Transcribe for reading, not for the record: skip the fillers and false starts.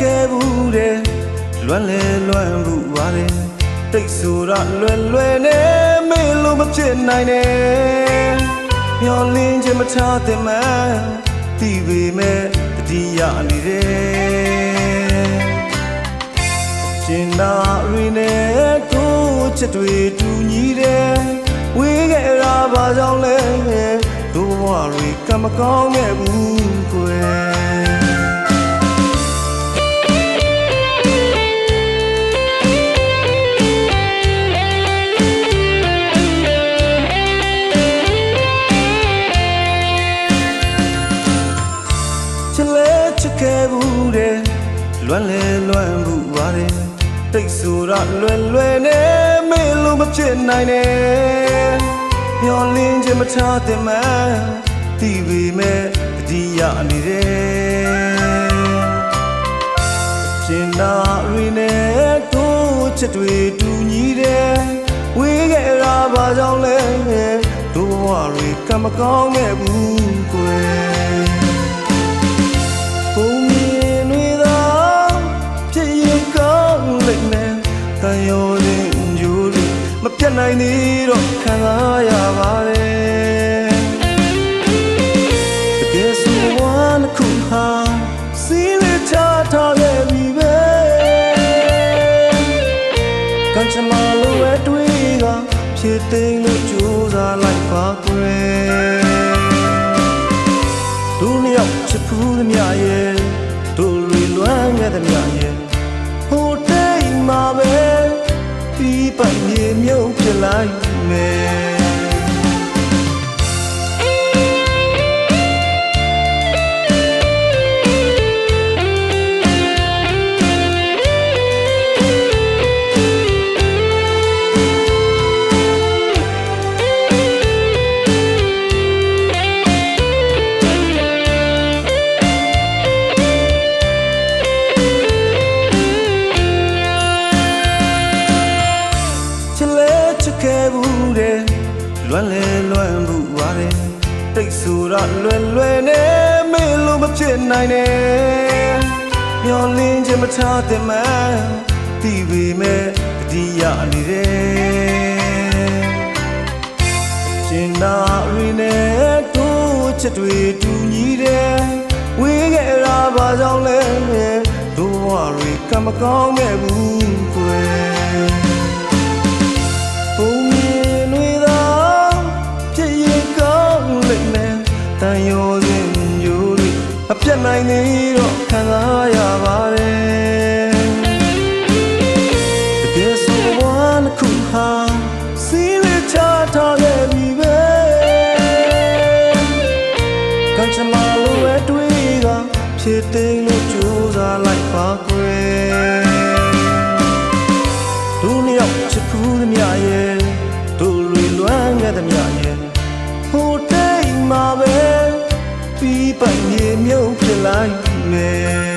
ခဲ့ဘူးတဲ့လွမ်းလေလွမ်းဘူးပါလေတိတ်ဆိုတာလွယ်လွယ်နဲ့မေ့လို့မဖြစ်နိုင်နဲ့မျောလင်းခြင်းမထားတဲ့မှန်တီးပေမဲ့တတိယနေတယ်ရှင်သာရီနဲ့ကိုချက်တွေတူညီတယ်ဝေးခဲ့တာဘာကြောင့်လဲတို့ဘဝတွေကမကောင်းခဲ့ဘူးကွယ်ခဲ့ဘူးတဲ့လွမ်းလေလွမ်းဘူးပါလေတိတ်ဆိုတာလွယ်လွယ်နဲ့မေ့လို့မဖြစ်နိုင်နဲ့မျောလင်းခြင်းမထားတဲ့မှန်တီးပေမဲ့တတိယနေတယ်ရှင်သာရီနဲ့ကိုချက်တွေတူညီတယ်ဝေးခဲ့တာဘာကြောင့်လဲတို့ဘဝတွေကမကောင်းခဲ့ဘူးကွယ်ရောရင်ဂျူရီမပြတ်နိုင်သေးတော့ခံစားရပါတယ်တကယ်ဆိုဝမ်းတစ်ခုဟာစီးလေးချထားခဲ့ပြီပဲကံချမလိုပဲတွေးကဖြစ်သိမ်းလို့ကြိုးစားလိုက်ပါကွယ်ဒုနှစ်ယောက်ချစ်ဖူးသမျှရဲ့တို့လွေလွမ်းခဲ့သမျှရဲ့ဟိုတိတ်မှာပဲပြီးပိုင်မြေမြုပ်ဖြစ်လိုက်မယ်ခဲ့ဘူးတဲ့လွမ်းလေလွမ်းဘူးပါလေတိတ်ဆိုတာလွယ်လွယ်နဲ့မေ့လို့မဖြစ်နိုင်နဲ့မျောလင်းခြင်းမထားတဲ့မှန်တီးပေမဲ့တတိယနေတယ်ရှင်သာရီနဲ့ကိုချက်တွေတူညီတယ်ဝေးခဲ့တာဘာကြောင့်လဲတို့ဘဝတွေကမကောင်းခဲ့ဘူးကွယ်တန်ရောစဉ်ဂျူရီအပြတ်နိုင်သေးတော့ခံစားရပါတယ်တကယ်ဆိုဝမ်းတစ်ခုဟာစီးလေးချထားခဲ့ပြီပဲကံချမလိုပဲတွေးကဖြစ်သိမ်းလို့ကြိုးစားလိုက်ပါကွယ်ဒုနှစ်ယောက်ချစ်ဖူးသမျှရဲ့တို့လွေလွမ်းခဲ့သမျှရဲ့ဟိုတိတ်မှာပဲပြီးပိုင်မြေမြုပ်ဖြစ်လိုက်မယ်